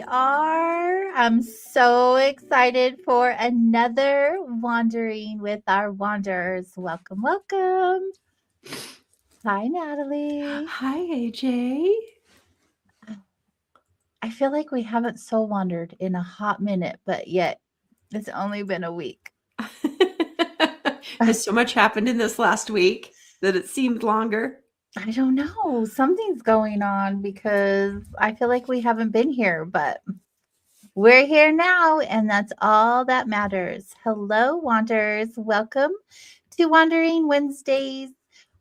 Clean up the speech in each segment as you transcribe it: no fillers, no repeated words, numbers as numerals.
are. I'm so excited for another Wandering with our Wanderers. Welcome, welcome. Hi, Natalie. Hi, AJ. I feel like we haven't soul wandered in a hot minute, but yet it's only been a week. Has so much happened in this last week that it seemed longer? I don't know. Something's going on because I feel like we haven't been here, but we're here now, and that's all that matters. Hello, Wanderers. Welcome to Wandering Wednesdays,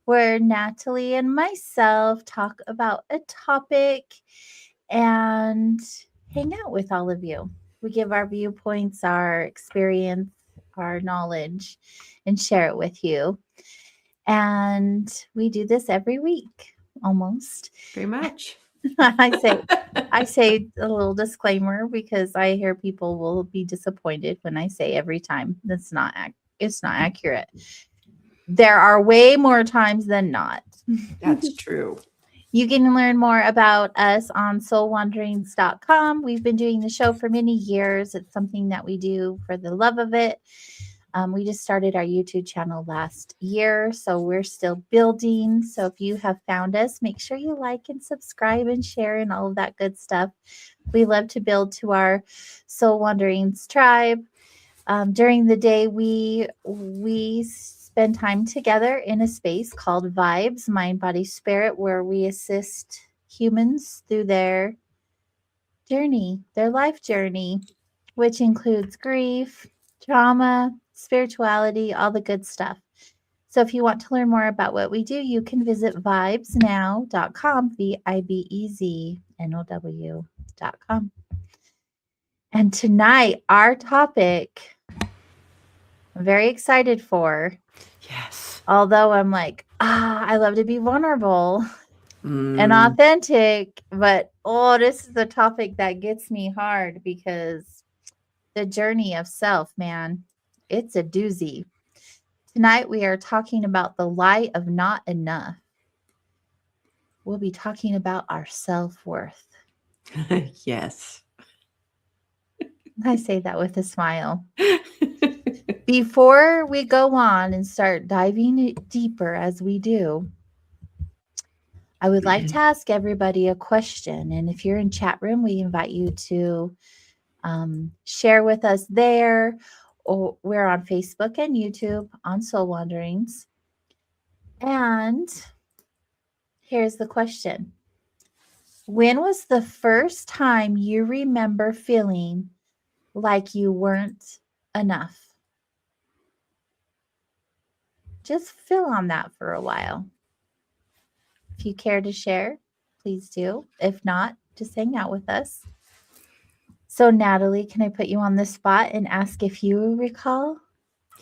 where Natalie and myself talk about a topic and hang out with all of you. We give our viewpoints, our experience, our knowledge, and share it with you. And we do this every week, almost. Very much. I say I say a little disclaimer because I hear people will be disappointed when I say every time. It's not accurate. There are way more times than not. That's true. You can learn more about us on soulwanderings.com. We've been doing the show for many years. It's something that we do for the love of it. We just started our YouTube channel last year, so we're still building. So if you have found us, make sure you like and subscribe and share and all of that good stuff. We love to build to our Soul Wanderings tribe. During the day, we spend time together in a space called Vibes, Mind, Body, Spirit, where we assist humans through their journey, their life journey, which includes grief, trauma, spirituality, all the good stuff. So if you want to learn more about what we do, you can visit vibeznow.com, vibeznow.com. And tonight, our topic, I'm very excited for. Yes. Although I'm like, I love to be vulnerable and authentic, but this is a topic that gets me hard because the journey of self, man, it's a doozy. Tonight, we are talking about the lie of not enough. We'll be talking about our self-worth. Yes. I say that with a smile. Before we go on and start diving deeper as we do, I would like to ask everybody a question. And if you're in chat room, we invite you to share with us there. Or we're on Facebook and YouTube on Soul Wanderings. And here's the question. When was the first time you remember feeling like you weren't enough? Just fill on that for a while. If you care to share, please do. If not, just hang out with us. So, Natalie, can I put you on the spot and ask if you recall?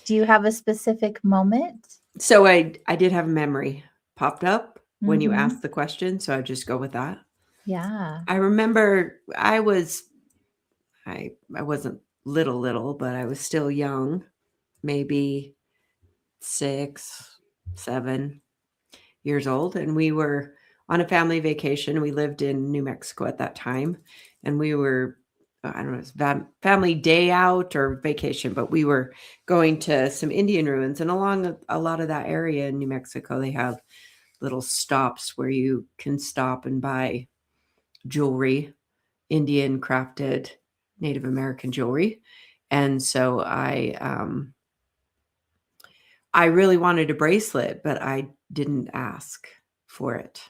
Do you have a specific moment? So I did have a memory popped up when you Mhm. asked the question, so I just go with that. Yeah. I remember I wasn't little, but I was still young, maybe 6, 7 years old, and we were on a family vacation. We lived in New Mexico at that time, and we were, I don't know, it was family day out or vacation, but we were going to some Indian ruins. And along a lot of that area in New Mexico, they have little stops where you can stop and buy jewelry, Indian crafted Native American jewelry. And so I really wanted a bracelet, but I didn't ask for it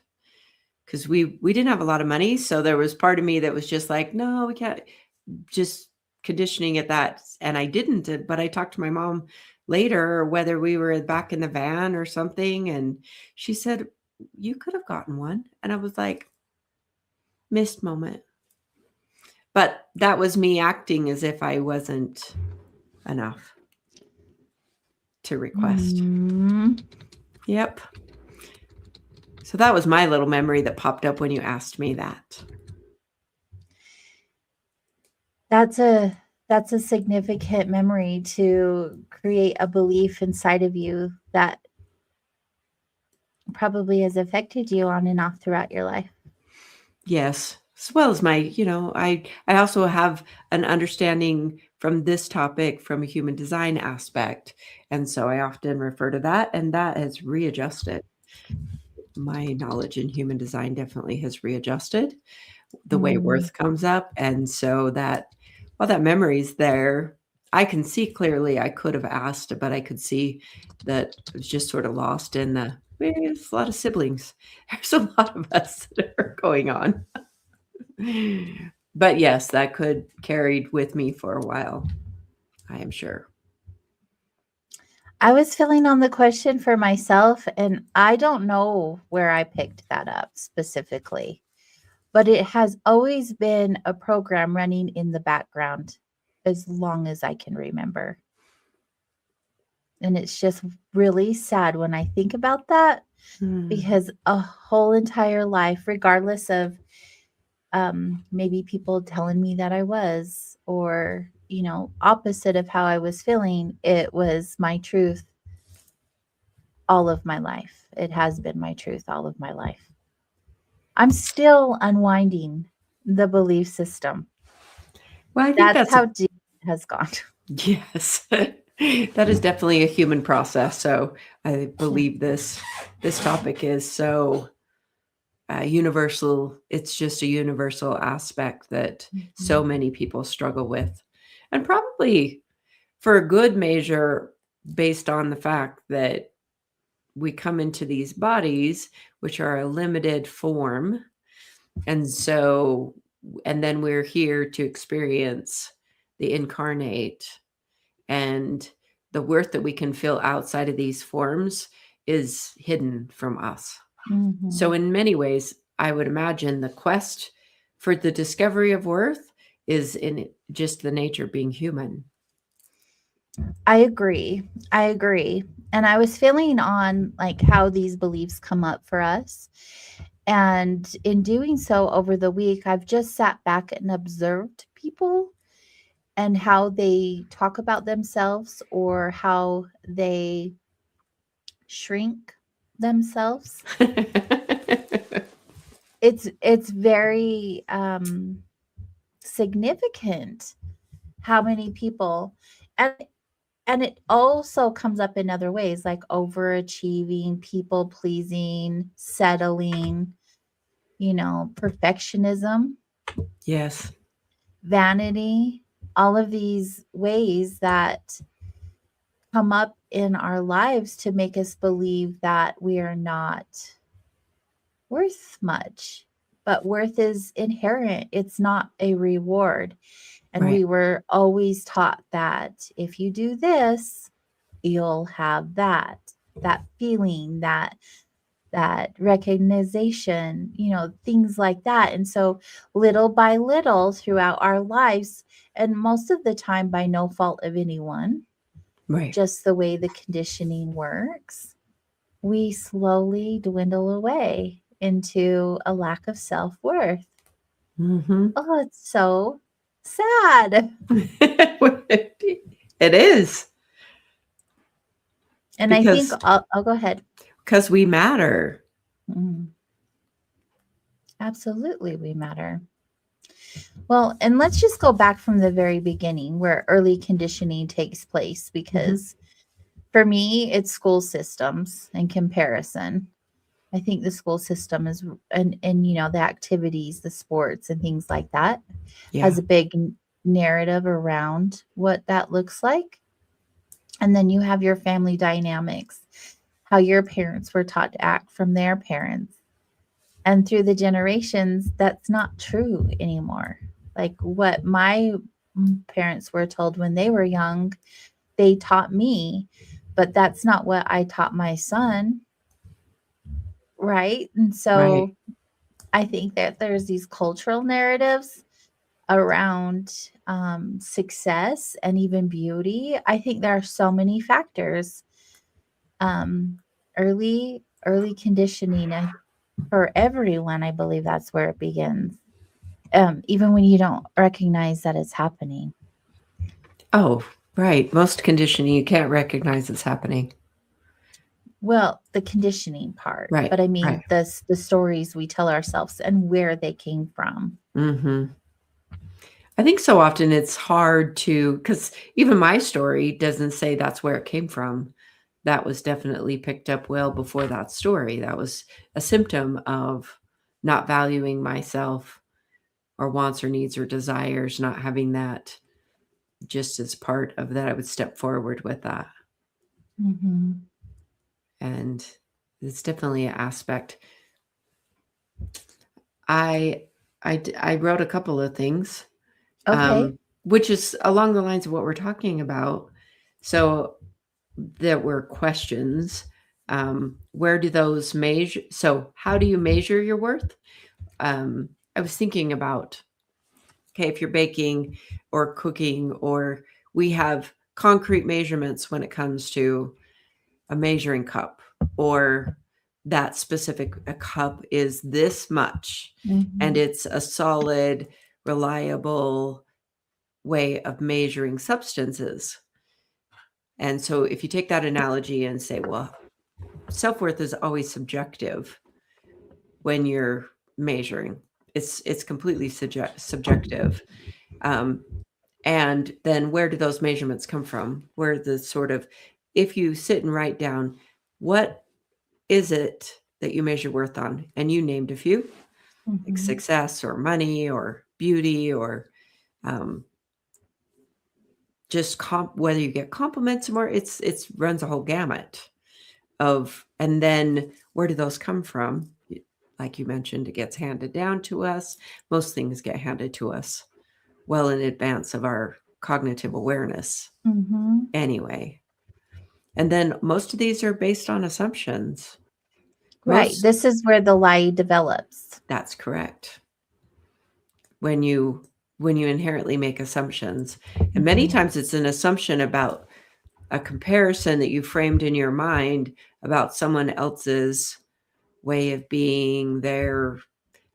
because we didn't have a lot of money. So there was part of me that was just like, no, we can't, just conditioning at that. And I didn't, but I talked to my mom later, whether we were back in the van or something. And she said, you could have gotten one. And I was like, missed moment. But that was me acting as if I wasn't enough to request. Yep. So that was my little memory that popped up when you asked me that. That's a significant memory to create a belief inside of you that probably has affected you on and off throughout your life. Yes. as well as my, I also have an understanding from this topic from a human design aspect. And so I often refer to that, and that has readjusted. My knowledge in human design definitely has readjusted the way Mm, worth comes up. And so that while that memory's there, I can see clearly I could have asked, but I could see that it was just sort of lost in there's a lot of siblings. There's a lot of us that are going on. But yes, that could carried with me for a while, I am sure. I was filling on the question for myself, and I don't know where I picked that up specifically, but it has always been a program running in the background as long as I can remember. And it's just really sad when I think about that Hmm. because a whole entire life, regardless of maybe people telling me that I was, or, opposite of how I was feeling, it was my truth all of my life. It has been my truth all of my life. I'm still unwinding the belief system. Well, I think That's that's a how deep it has gone. yes. That is definitely a human process. So I Yeah. believe this topic is so universal. It's just a universal aspect that so Mhm. many people struggle with, and probably for a good measure, based on the fact that we come into these bodies, which are a limited form, and so, and then we're here to experience the incarnate, and the worth that we can feel outside of these forms is hidden from us. So, Mhm. in many ways, I would imagine the quest for the discovery of worth is in just the nature of being human. I agree. I agree. And I was feeling on like how these beliefs come up for us. And in doing so over the week, I've just sat back and observed people and how they talk about themselves or how they shrink themselves. It's very significant how many people, and it also comes up in other ways like overachieving, people pleasing, settling, perfectionism, Yes, vanity, all of these ways that come up in our lives to make us believe that we are not worth much. But worth is inherent, it's not a reward. And right, we were always taught that if you do this, you'll have that feeling, that recognition, things like that. And so little by little throughout our lives, and most of the time by no fault of anyone, right. just the way the conditioning works, we slowly dwindle away into a lack of self-worth. Hmm. Oh, it's so sad. It is And I think because I'll go ahead. we matter. Mm, absolutely, we matter. Well, and let's just go back from the very beginning where early conditioning takes place, Hmm. because for me, it's school systems and comparison. I think the school system is, and the activities, the sports and things like that, Yeah, has a big narrative around what that looks like. And then you have your family dynamics, how your parents were taught to act from their parents. And through the generations, that's not true anymore. Like what my parents were told when they were young, they taught me, but that's not what I taught my son. Right. And right. so I think that there's these cultural narratives around success and even beauty. I think there are so many factors. Um, early conditioning for everyone, I believe that's where it begins. Even when you don't recognize that it's happening. Oh, right. Most conditioning you can't recognize it's happening. Well, the conditioning part, Right, but I right. mean the stories we tell ourselves and where they came from. Hmm. I think so often it's hard to, because even my story doesn't say that's where it came from. That was definitely picked up well before that story. That was a symptom of not valuing myself or wants or needs or desires, not having that just as part of that. I would step forward with that. Mhm. And it's definitely an aspect. I I wrote a couple of things, Okay. which is along the lines of what we're talking about. So there were questions. Where do those measure? So how do you measure your worth? I was thinking about, okay, if you're baking or cooking, or we have concrete measurements when it comes to a measuring cup, or that specific a cup is this much, and Mhm. it's a solid, reliable way of measuring substances. And so if you take that analogy and say, well, self-worth is always subjective when you're measuring. It's completely subjective. Um, and then where do those measurements come from? Where the sort of, if you sit and write down, what is it that you measure worth on? And you named a few, like Mhm. success or money or beauty or um, just whether you get compliments or more. It's runs a whole gamut of, and then where do those come from? Like you mentioned, it gets handed down to us. Most things get handed to us well in advance of our cognitive awareness Mhm. anyway. And then most of these are based on assumptions. Right. Most This is where the lie develops. That's correct. When you inherently make assumptions. And many Mhm. times it's an assumption about a comparison that you framed in your mind about someone else's way of being, their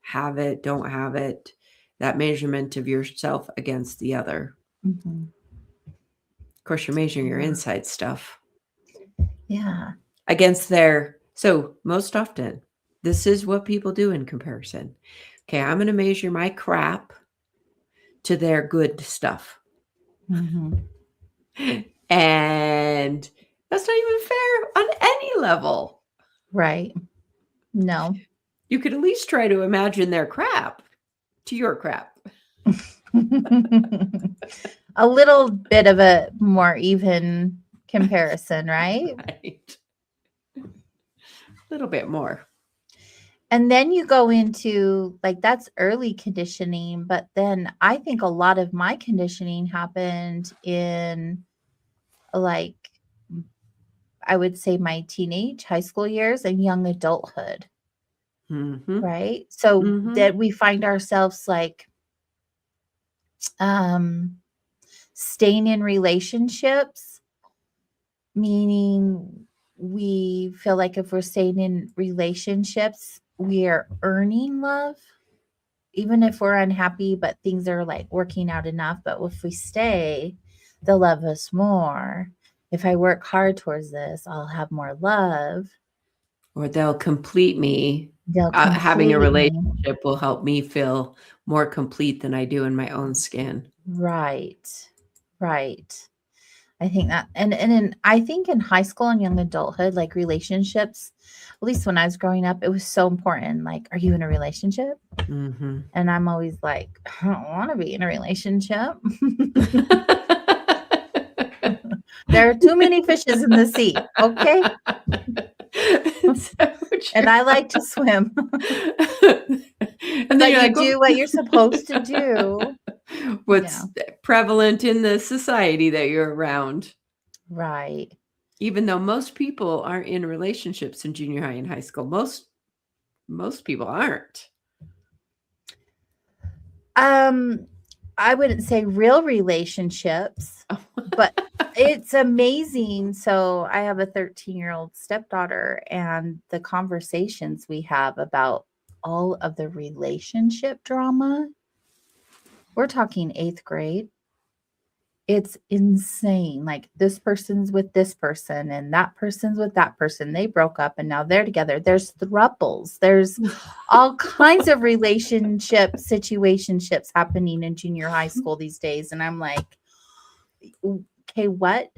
have it, don't have it, that measurement of yourself against the other. Mhm. Of course, you're measuring your Yeah. inside stuff Yeah. against their. So, most often, this is what people do in comparison. Okay, I'm going to measure my crap to their good stuff. Mhm. And that's not even fair on any level. Right. No. You could at least try to imagine their crap to your crap. A little bit of a more even comparison, right? Right. A little bit more. And then you go into like that's early conditioning, but then I think a lot of my conditioning happened in like I would say my teenage, high school years and young adulthood, Mm-hmm. right? So Mm-hmm. that we find ourselves like um staying in relationships, meaning we feel like if we're staying in relationships, we are earning love even if we're unhappy, but things are like working out enough. But if we stay, they'll love us more. If I work hard towards this, I'll have more love. Or they'll complete me. They'll Having a complete me. relationship will help me feel more complete than I do in my own skin. Right. Right. I think that I think in high school and young adulthood, like relationships, at least when I was growing up, it was so important. Like, are you in a relationship? Mm-hmm. And I'm always like, I don't want to be in a relationship. There are too many fishes in the sea. Okay. It's so And true. I like to swim. And then But you're you like, do what you're supposed to do. Yeah. what's prevalent in the society that you're around? Right. Even though most people aren't in relationships in junior high and high school, most people aren't. Um, I wouldn't say real relationships, but it's amazing. So I have a 13-year-old stepdaughter, and the conversations we have about all of the relationship drama, we're talking eighth grade. It's insane. Like this person's with this person and that person's with that person. They broke up and now they're together. There's thruples. There's all kinds of relationship situationships happening in junior high school these days. And I'm like, okay, what?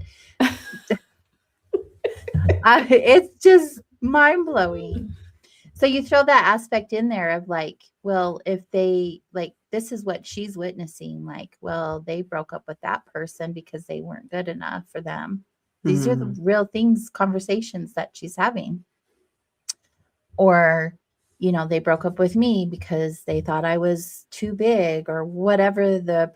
It's just mind blowing. So you throw that aspect in there of like, well, if they like, this is what she's witnessing. Like, well, they broke up with that person because they weren't good enough for them. These are the Mm, real things, conversations that she's having. Or, they broke up with me because they thought I was too big or whatever the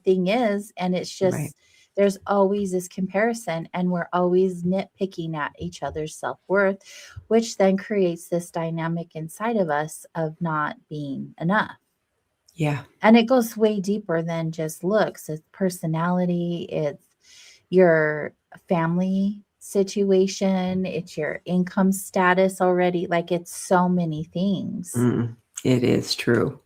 thing is. And it's right. just, there's always this comparison and we're always nitpicking at each other's self-worth, which then creates this dynamic inside of us of not being enough. Yeah. And it goes way deeper than just looks. It's personality, it's your family situation, it's your income status already. Like it's so many things. Mm, it is true.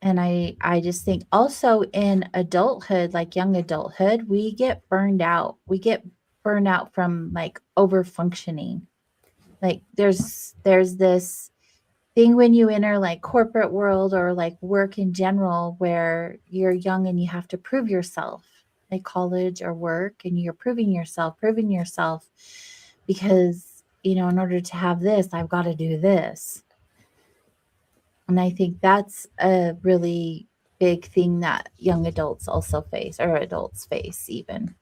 And I just think also in adulthood, like young adulthood, we get burned out. We get burned out from like over functioning. Like there's this thing when you enter like corporate world or like work in general where you're young and you have to prove yourself, like college or work, and you're proving yourself because in order to have this I've got to do this. And I think that's a really big thing that young adults also face, or adults face even.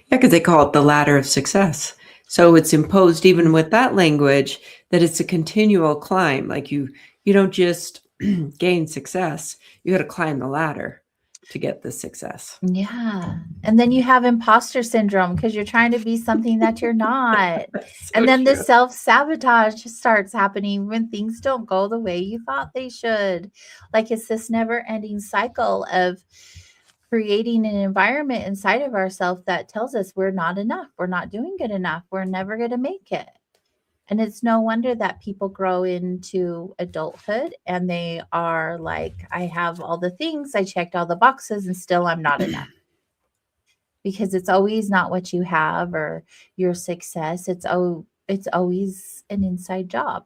Yeah, because they call it the ladder of success. So it's imposed even with that language that it's a continual climb. Like you don't just gain success. You got to climb the ladder to get the success. Yeah. And then you have imposter syndrome because you're trying to be something that you're not. That's so And then the true. self sabotage starts happening when things don't go the way you thought they should. Like it's this never ending cycle of creating an environment inside of ourselves that tells us we're not enough, we're not doing good enough, we're never going to make it. And it's no wonder that people grow into adulthood and they are like, I have all the things, I checked all the boxes, and still I'm not enough. Because it's always not what you have or your success. It's always an inside job.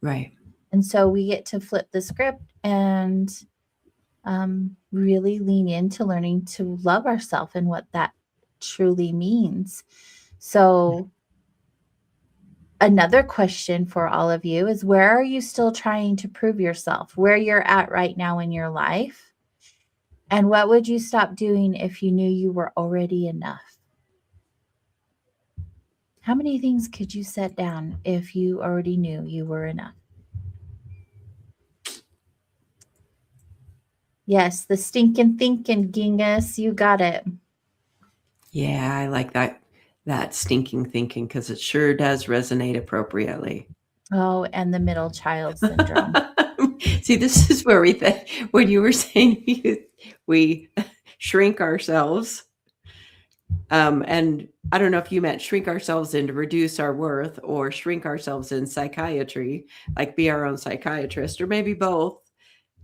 Right. And so we get to flip the script and really lean into learning to love ourselves and what that truly means. So another question for all of you is, where are you still trying to prove yourself? Where you're at right now in your life? And what would you stop doing if you knew you were already enough? How many things could you set down if you already knew you were enough? Yes, the stinking thinking, Genghis. You got it. Yeah, I like that stinking thinking because it sure does resonate appropriately. Oh, and the middle child syndrome. See, this is where when you were saying we shrink ourselves, and I don't know if you meant shrink ourselves in to reduce our worth or shrink ourselves in psychiatry, like be our own psychiatrist, or maybe both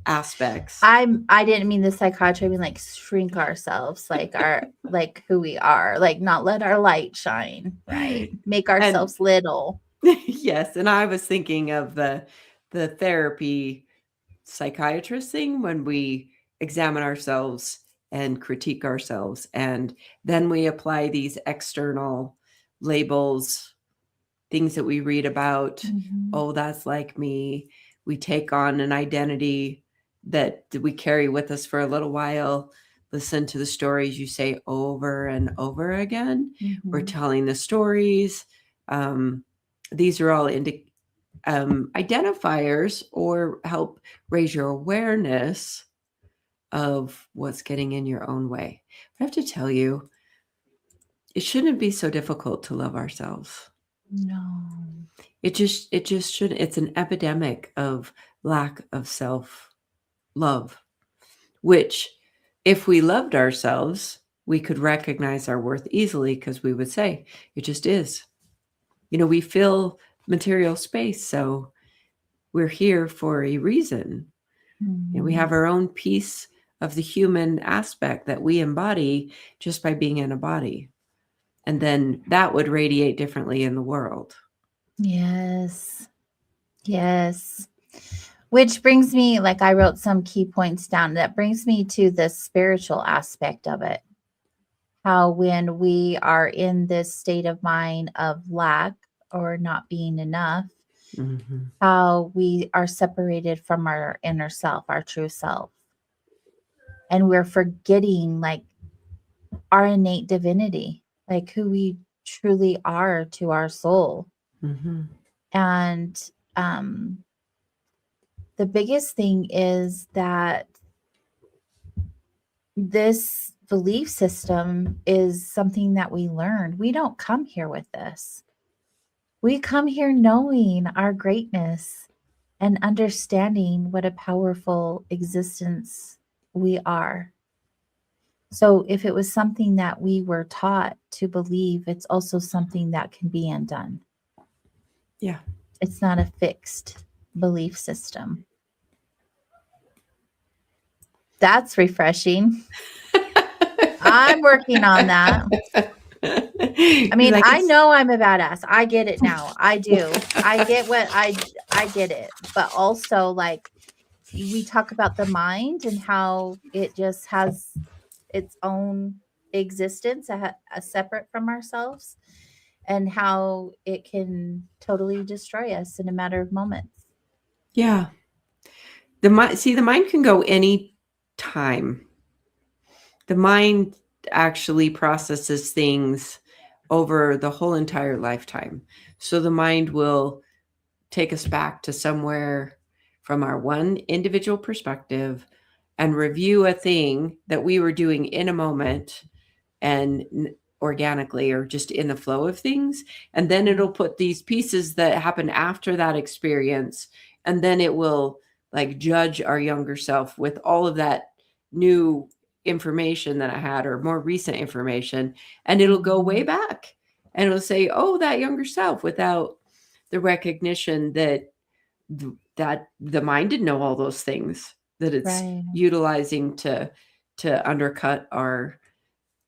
aspects. I didn't mean the psychiatry. I mean like shrink ourselves, like our like who we are, like not let our light shine, right? Make And ourselves little. yes, and I was thinking of the therapy psychiatrist thing when we examine ourselves and critique ourselves, and then we apply these external labels, things that we read about. Mhm. Oh, that's like me. We take on an identity that we carry with us for a little while. Listen to the stories you say over and over again. We're Mhm. telling the stories. Um, these are all identifiers or help raise your awareness of what's getting in your own way. I have to tell you, it shouldn't be so difficult to love ourselves. No. It just shouldn't. It's an epidemic of lack of self love, which if we loved ourselves, we could recognize our worth easily because we would say it just is. We fill material space, so we're here for a reason. We Mhm. have our own piece of the human aspect that we embody just by being in a body. And then that would radiate differently in the world. Yes. Yes. Which brings me, like, I wrote some key points down. That brings me to the spiritual aspect of it. How, when we are in this state of mind of lack or not being enough, Mm-hmm. how we are separated from our inner self, our true self. And we're forgetting, like, our innate divinity, like who we truly are to our soul. Mm-hmm. And um, the biggest thing is that this belief system is something that we learned. We don't come here with this. We come here knowing our greatness and understanding what a powerful existence we are. So, if it was something that we were taught to believe, it's also something that can be undone. Yeah. It's not a fixed belief system. That's refreshing. I'm working on that. I You're mean, like I it's know I'm a badass. I get it now. I do. I get what I get it. But also, like, we talk about the mind and how it just has its own existence, a separate from ourselves, and how it can totally destroy us in a matter of moments. yeah. The mind, see, the mind can go any time. The mind actually processes things over the whole entire lifetime. So the mind will take us back to somewhere from our one individual perspective and review a thing that we were doing in a moment and organically or just in the flow of things. And then it'll put these pieces that happen after that experience. And then it will like judge our younger self with all of that new information that I had or more recent information. And it'll go way back and it'll say, oh, that younger self, without the recognition that that the mind didn't know all those things that it's Right. utilizing to undercut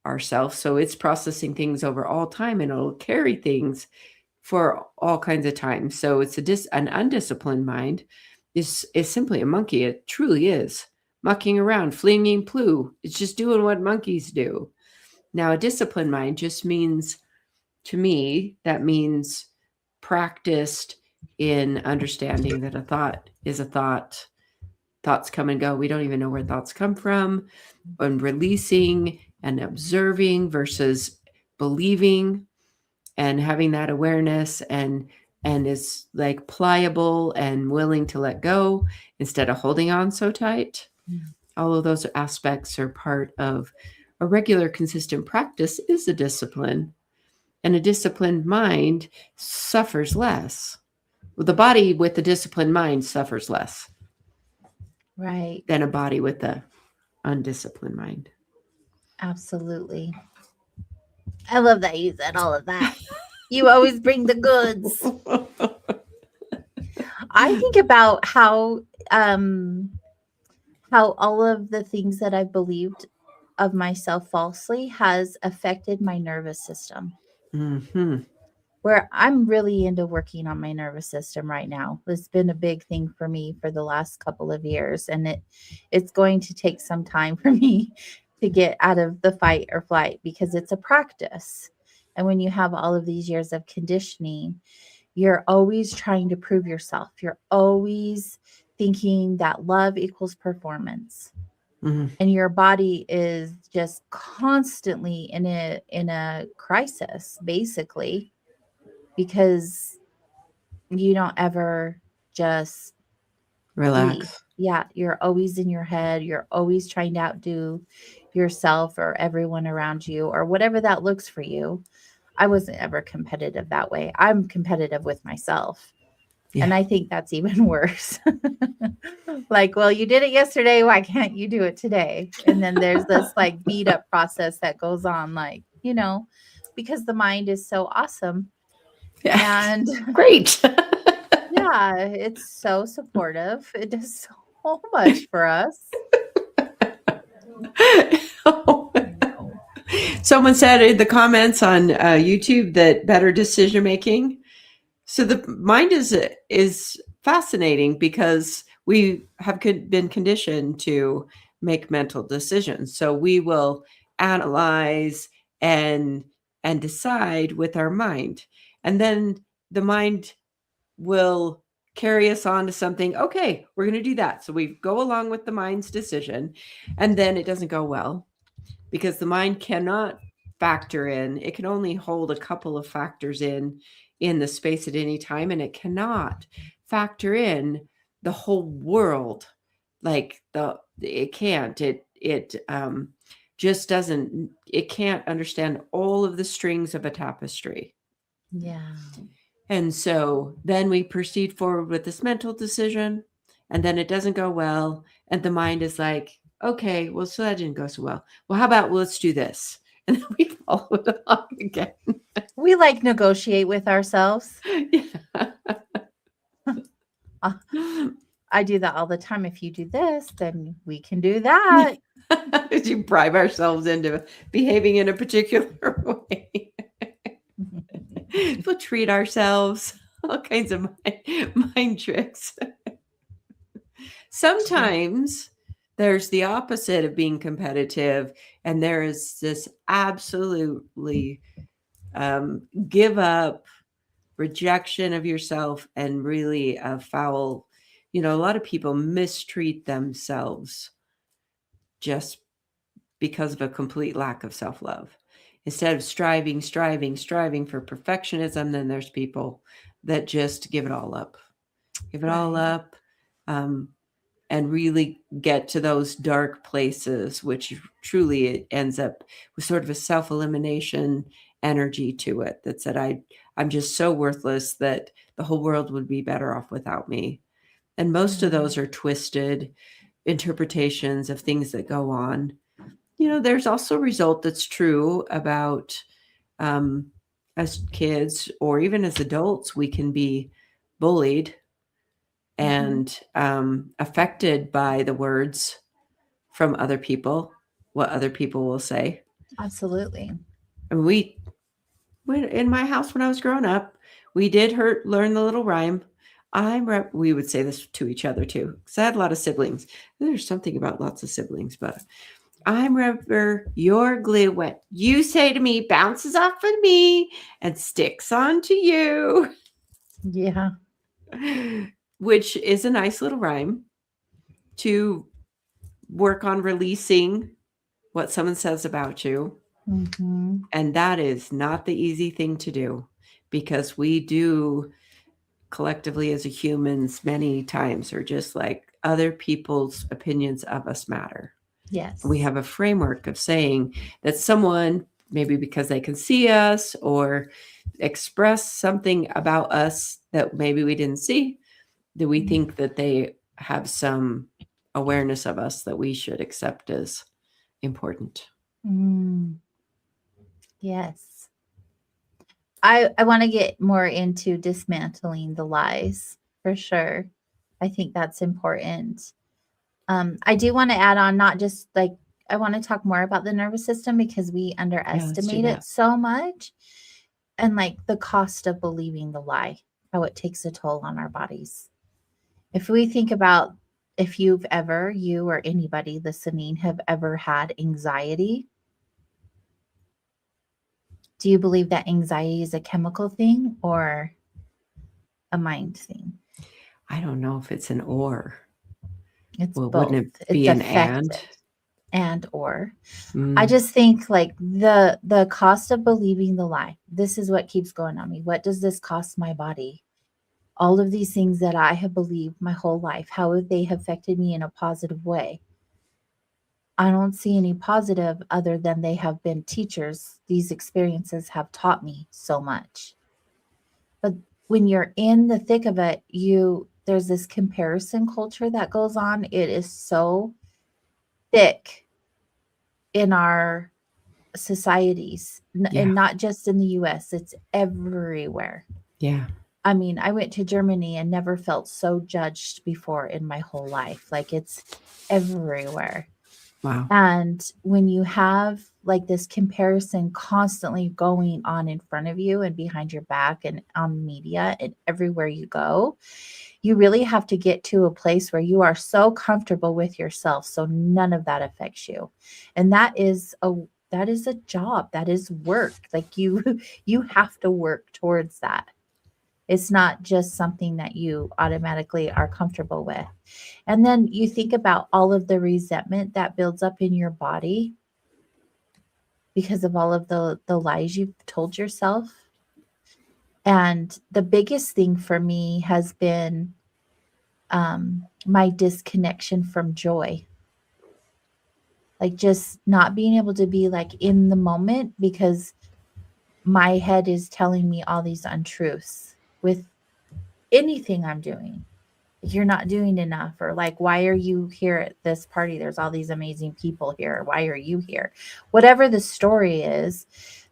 ourself. So it's processing things over all time and it'll carry things for all kinds of time. So it's an undisciplined mind is simply a monkey. It truly is mucking around, flinging plu. It's just doing what monkeys do. Now a disciplined mind just means, to me, that means practiced in understanding that a thought is a thought. Thoughts come and go. We don't even know where thoughts come from. And releasing and observing versus believing and having that awareness and is like pliable and willing to let go instead of holding on so tight. All of those aspects are part of a regular consistent practice is a discipline. And a disciplined mind suffers less. Well, the body with the disciplined mind suffers less Right. than a body with the undisciplined mind. Absolutely. I love that you said all of that. You always bring the goods. I think about how all of the things that I believed of myself falsely has affected my nervous system. Mm-hmm. Where I'm really into working on my nervous system right now. It's been a big thing for me for the last couple of years, and it's going to take some time for me to get out of the fight or flight because it's a practice. And when you have all of these years of conditioning, you're always trying to prove yourself. You're always thinking that love equals performance. Mm-hmm. And your body is just constantly in a crisis, basically, because you don't ever just breathe. Relax. Yeah, you're always in your head. You're always trying to outdo yourself or everyone around you or whatever that looks for you. I wasn't ever competitive that way. I'm competitive with myself. Yeah. And I think that's even worse. Like, well, you did it yesterday. Why can't you do it today? And then there's this like beat up process that goes on, like, because the mind is so awesome. Yeah. And Great. yeah, it's so supportive. It does so much for us. No. Someone said in the comments on YouTube that better decision making. So the mind is fascinating because we have been conditioned to make mental decisions. So we will analyze and and decide with our mind, and then the mind will carry us on to something. Okay, we're going to do that. So we go along with the mind's decision, and then it doesn't go well because the mind cannot factor in. It can only hold a couple of factors in the space at any time, and it cannot factor in the whole world. Like it can't. It just doesn't. It can't understand all of the strings of a tapestry. Yeah. And so then we proceed forward with this mental decision, and then it doesn't go well. And the mind is like, okay, well, so that didn't go so well. Well, how about let's do this? And then we follow it along again. We like negotiate with ourselves. Yeah. I do that all the time. If you do this, then we can do that. You bribe ourselves into behaving in a particular way. We'll treat ourselves, all kinds of mind tricks. Sometimes there's the opposite of being competitive, and there is this absolutely give up rejection of yourself and really a foul. A lot of people mistreat themselves just because of a complete lack of self-love. Instead of striving for perfectionism, then there's people that just give it all up. Give it all Right. up. And really get to those dark places, which truly it ends up with sort of a self-elimination energy to it that said, I'm just so worthless that the whole world would be better off without me. And most of those are twisted interpretations of things that go on. There's also a result that's true about as kids or even as adults, we can be bullied and affected by the words from other people, what other people will say. Absolutely. And when in my house when I was growing up, we did learn the little rhyme. We would say this to each other too, because I had a lot of siblings. There's something about lots of siblings, but I'm rubber, your glue. What you say to me bounces off of me and sticks onto you. Yeah. Which is a nice little rhyme to work on releasing what someone says about you. Mm-hmm. And that is not the easy thing to do because we do collectively as humans many times are just like other people's opinions of us matter. Yes. We have a framework of saying that someone, maybe because they can see us or express something about us that maybe we didn't see, that we think that they have some awareness of us that we should accept as important. Mm. Yes. I want to get more into dismantling the lies for sure. I think that's important. I do want to add on, not just like, I want to talk more about the nervous system because we underestimate it so much. And like the cost of believing the lie, how it takes a toll on our bodies. If we think about if you or anybody listening have ever had anxiety, do you believe that anxiety is a chemical thing or a mind thing? I don't know if it's an or. It's Well, both. wouldn't it It's be an affected and or. I Mm, just think like the cost of believing the lie. This is what keeps going on me. What does this cost my body? All of these things that I have believed my whole life, how have they affected me in a positive way? I don't see any positive other than they have been teachers. These experiences have taught me so much. But when you're in the thick of it, there's this comparison culture that goes on. It is so thick in our societies, yeah. and not just in the US, it's everywhere. Yeah. I mean, I went to Germany and never felt so judged before in my whole life. Like it's everywhere. Wow. And when you have like this comparison constantly going on in front of you and behind your back and on media and everywhere you go, you really have to get to a place where you are so comfortable with yourself so none of that affects you. And that is a job, that is work. Like you you have to work towards that. It's not just something that you automatically are comfortable with. And then you think about all of the resentment that builds up in your body because of all of the lies you've told yourself. And the biggest thing for me has been my disconnection from joy, like just not being able to be like in the moment because my head is telling me all these untruths with anything I'm doing. You're not doing enough, or like, why are you here at this party? There's all these amazing people here. Why are you here? Whatever the story is,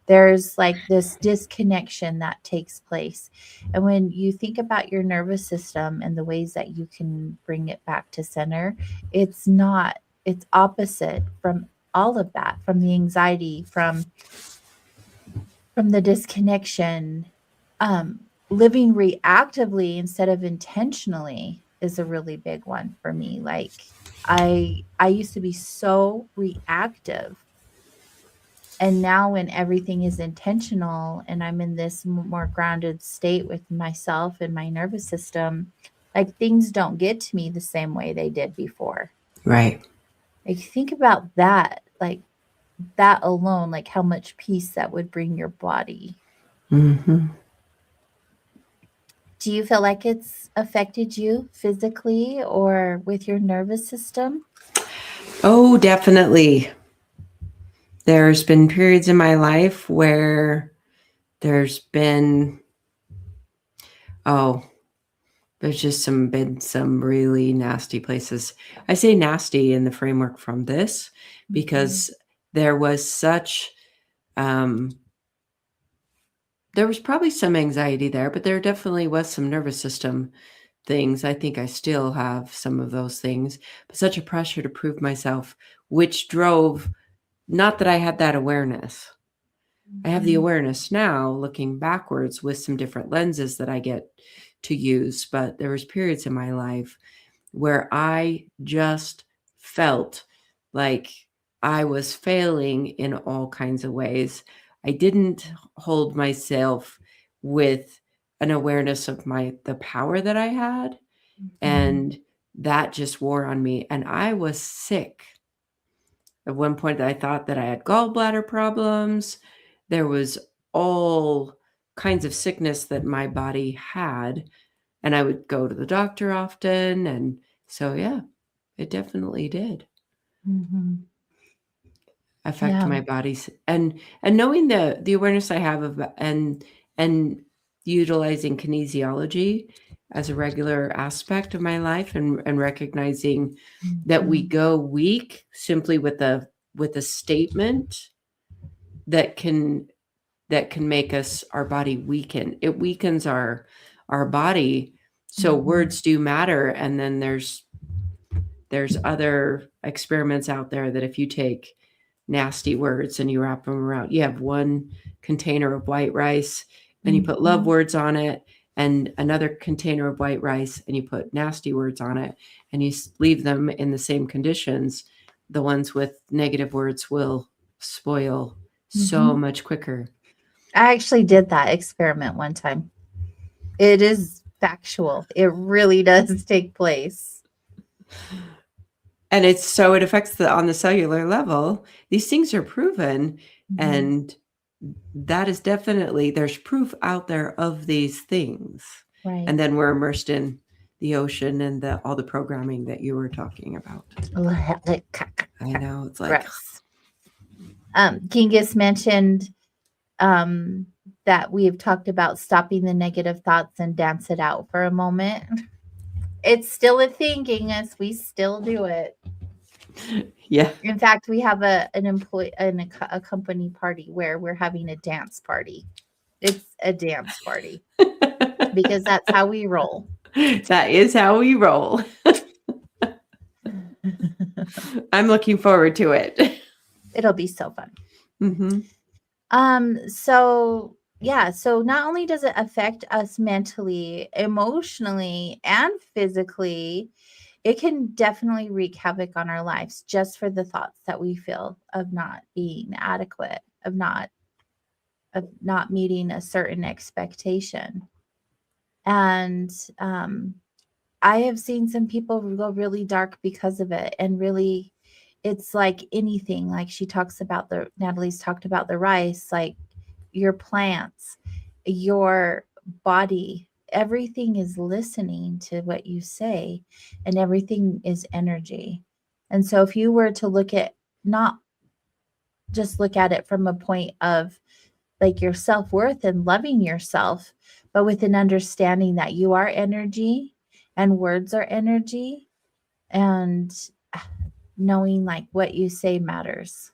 there's like this disconnection that takes place. And when you think about your nervous system and the ways that you can bring it back to center, it's not, it's opposite from all of that, from the anxiety, from the disconnection. um Living reactively instead of intentionally is a really big one for me. Like I used to be so reactive, and now when everything is intentional and I'm in this more grounded state with myself and my nervous system, like things don't get to me the same way they did before. Right. Like think about that, like that alone, like how much peace that would bring your body. Hmm. Do you feel like it's affected you physically or with your nervous system? Oh, definitely. There's been periods in my life where there's been, oh, there's just been some really nasty places. I say nasty in the framework from this Mhm, because there was such, um, there was probably some anxiety there, but there definitely was some nervous system things. I think I still have some of those things, but such a pressure to prove myself, which drove, not that I had that awareness. I have the mhm, awareness now looking backwards with some different lenses that I get to use, but there was periods in my life where I just felt like I was failing in all kinds of ways. I didn't hold myself with an awareness of the power that I had, mhm, and that just wore on me, and I was sick. At one point I thought that I had gallbladder problems. There was all kinds of sickness that my body had, and I would go to the doctor often, and so yeah, it definitely did mhm. affect Yeah. my body's, and knowing the awareness I have of, and utilizing kinesiology as a regular aspect of my life, and recognizing that we Mhm, go weak simply with a statement that can make us, our body weaken. It weakens our body. So mhm, words do matter. And then there's other experiments out there that if you take nasty words and you wrap them around, you have one container of white rice and you put love mhm, words on it, and another container of white rice and you put nasty words on it, and you leave them in the same conditions, the ones with negative words will spoil so mhm. much quicker. I actually did that experiment one time. It is factual. It really does take place. And it's so it affects the on the cellular level. These things are proven, Mhm. and that is definitely, there's proof out there of these things. Right. And then we're immersed in the ocean and all the programming that you were talking about. I know, it's like, Gross. Genghis mentioned um, that we have talked about stopping the negative thoughts and dance it out for a moment. It's still a thing, Genghis. We still do it. yeah. In fact, we have an employee a company party where we're having a dance party. It's a dance party because that's how we roll. That is how we roll. I'm looking forward to it. It'll be so fun. Mm-hmm. So yeah, so not only does it affect us mentally, emotionally, and physically, it can definitely wreak havoc on our lives just for the thoughts that we feel of not being adequate, of not meeting a certain expectation. And I have seen some people go really dark because of it. And really, it's like anything, like Natalie's talked about the rice, like your plants, your body, everything is listening to what you say, and everything is energy. And so if you were to not just look at it from a point of like your self-worth and loving yourself, but with an understanding that you are energy and words are energy, and knowing like what you say matters.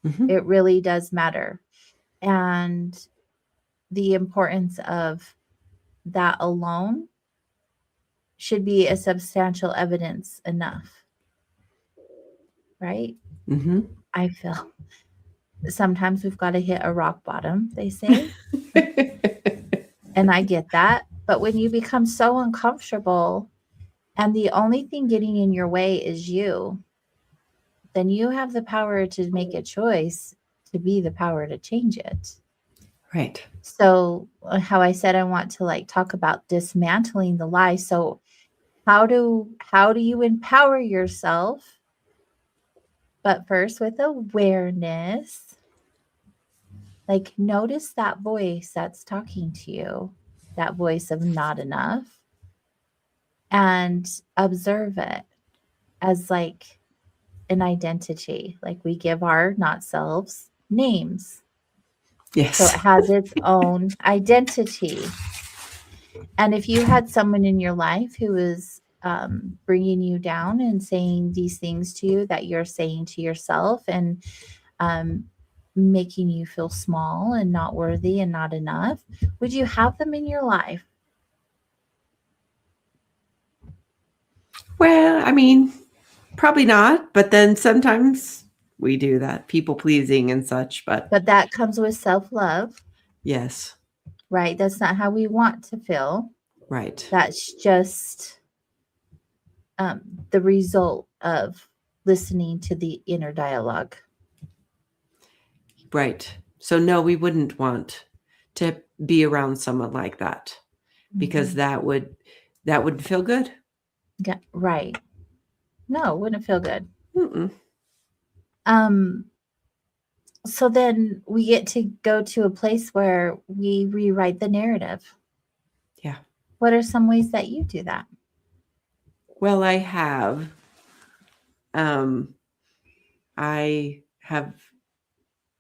Mm-hmm. It really does matter. And the importance of that alone should be a substantial evidence enough, right? Mm-hmm. I feel sometimes we've got to hit a rock bottom, they say. And I get that. But when you become so uncomfortable and the only thing getting in your way is you, then you have the power to make a choice to be the power to change it. Right. So, how I said I want to like talk about dismantling the lie. So, how do you empower yourself? But first with awareness. Like notice that voice that's talking to you, that voice of not enough, and observe it as like an identity. Like we give our not selves names. So it Yes. has its own identity. And if you had someone in your life who is bringing you down and saying these things to you that you're saying to yourself, and um, making you feel small and not worthy and not enough, would you have them in your life? Well, I mean, probably not. But then sometimes we do that, people pleasing and such. But But that comes with self love, yes. right? That's not how we want to feel. Right. That's just the result of listening to the inner dialogue. Right. So no, we wouldn't want to be around someone like that, because Mhm. that wouldn't feel good. Yeah, right. No, wouldn't feel good. Mm-mm. Um, so then we get to go to a place where we rewrite the narrative. Yeah. What are some ways that you do that? Well, um I have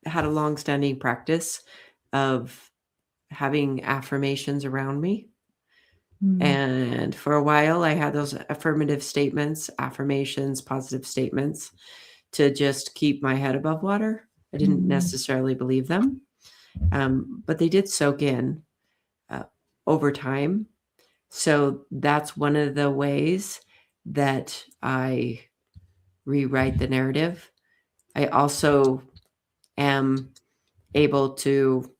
had a long-standing practice of having affirmations around me. Mm, And for a while, I had those affirmative statements, affirmations, positive statements to just keep my head above water. I didn't mm, necessarily believe them, but they did soak in uh, over time. So that's one of the ways that I rewrite the narrative. I also am able to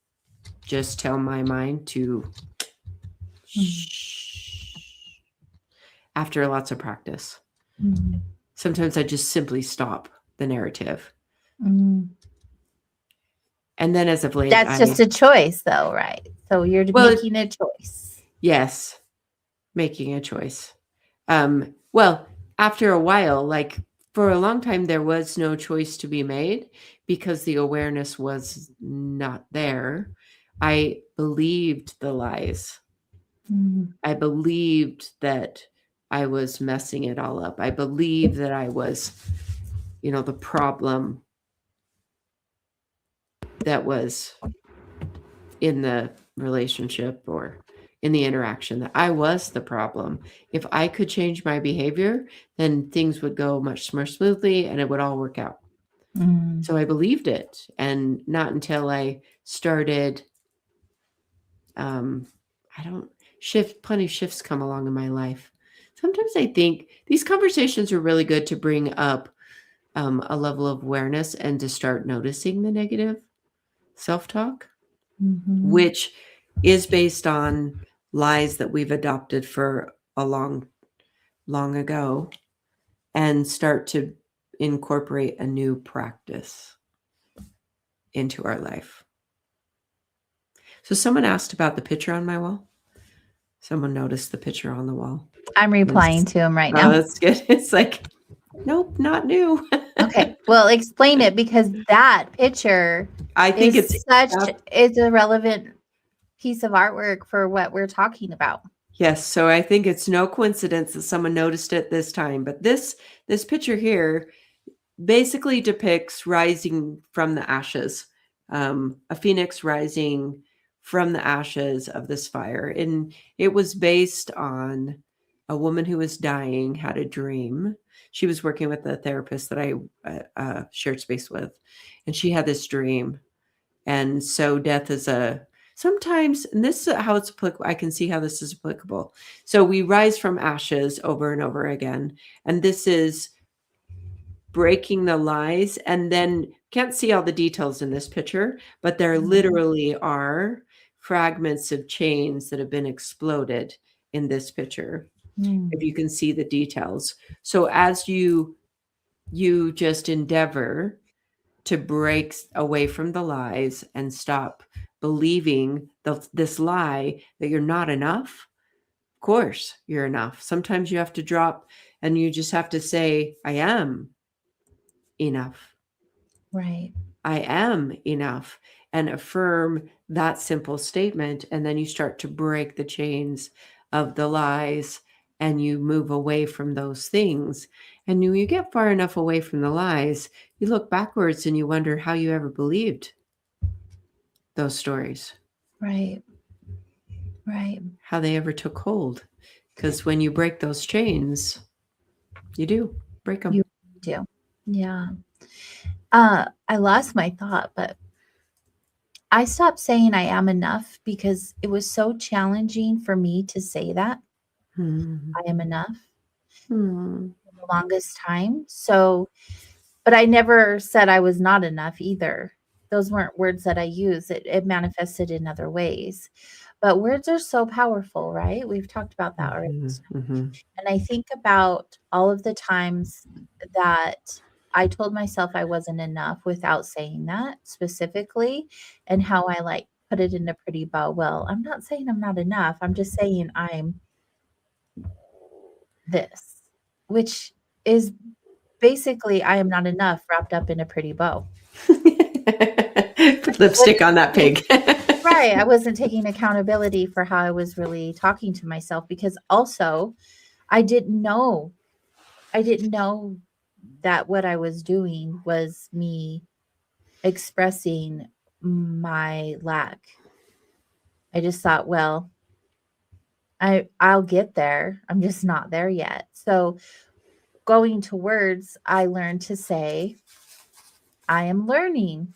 just tell my mind to mm, shh after lots of practice. mm, Sometimes I just simply stop the narrative. mm. And then as of late, That's just a choice, though, right? So you're well, making a choice. yes, making a choice. Well, after a while, like for a long time, there was no choice to be made because the awareness was not there. I believed the lies. Mm, I believed that I was messing it all up. I believed that I was, the problem that was in the relationship or in the interaction, that I was the problem. If I could change my behavior, then things would go much more smoothly and it would all work out. mm, So I believed it. And not until I started, um, I don't plenty of shifts come along in my life. Sometimes I think these conversations are really good to bring up a level of awareness and to start noticing the negative self-talk, Mm-hmm. which is based on lies that we've adopted for a long ago, and start to incorporate a new practice into our life. So someone asked about the picture on my wall. Someone noticed the picture on the wall. I'm replying to him right Oh, now. that's good. It's like, nope, not new. Okay. Well, explain it, because that picture I think it's is a relevant piece of artwork for what we're talking about. yes. So I think it's no coincidence that someone noticed it this time. But this picture here basically depicts rising from the ashes, a phoenix rising from the ashes of this fire. And it was based on a woman who was dying, had a dream. She was working with a therapist that I shared space with, and she had this dream. And so death is a sometimes, and this is how it's applicable. I can see how this is applicable. So we rise from ashes over and over again. And this is breaking the lies, and then can't see all the details in this picture, but there literally are fragments of chains that have been exploded in this picture, if you can see the details. So as you just endeavor to break away from the lies and stop believing this lie that you're not enough. Of course you're enough. Sometimes you have to drop and you just have to say, I am enough. Right. I am enough, and affirm that simple statement. And then you start to break the chains of the lies and you move away from those things. And when you get far enough away from the lies, you look backwards and you wonder how you ever believed those stories, Right. Right. how they ever took hold. Because when you break those chains, you do break them. You do. Yeah. I lost my thought, but I stopped saying I am enough because it was so challenging for me to say that Hmm. I am enough Hmm. for the longest time. So, but I never said I was not enough either. Those weren't words that I used. It manifested in other ways. But words are so powerful, right? We've talked about that already. Hmm. Hmm. And I think about all of the times that I told myself I wasn't enough without saying that specifically, and how I like put it in a pretty bow. Well, I'm not saying I'm not enough. I'm just saying I'm this, which is basically I am not enough wrapped up in a pretty bow. Put I lipstick wasn't on that taking pig. right. I wasn't taking accountability for how I was really talking to myself, because also I didn't know. I didn't know that what I was doing was me expressing my lack. I just thought, well, I'll get there. I'm just not there yet. So going to words, I learned to say, I am learning,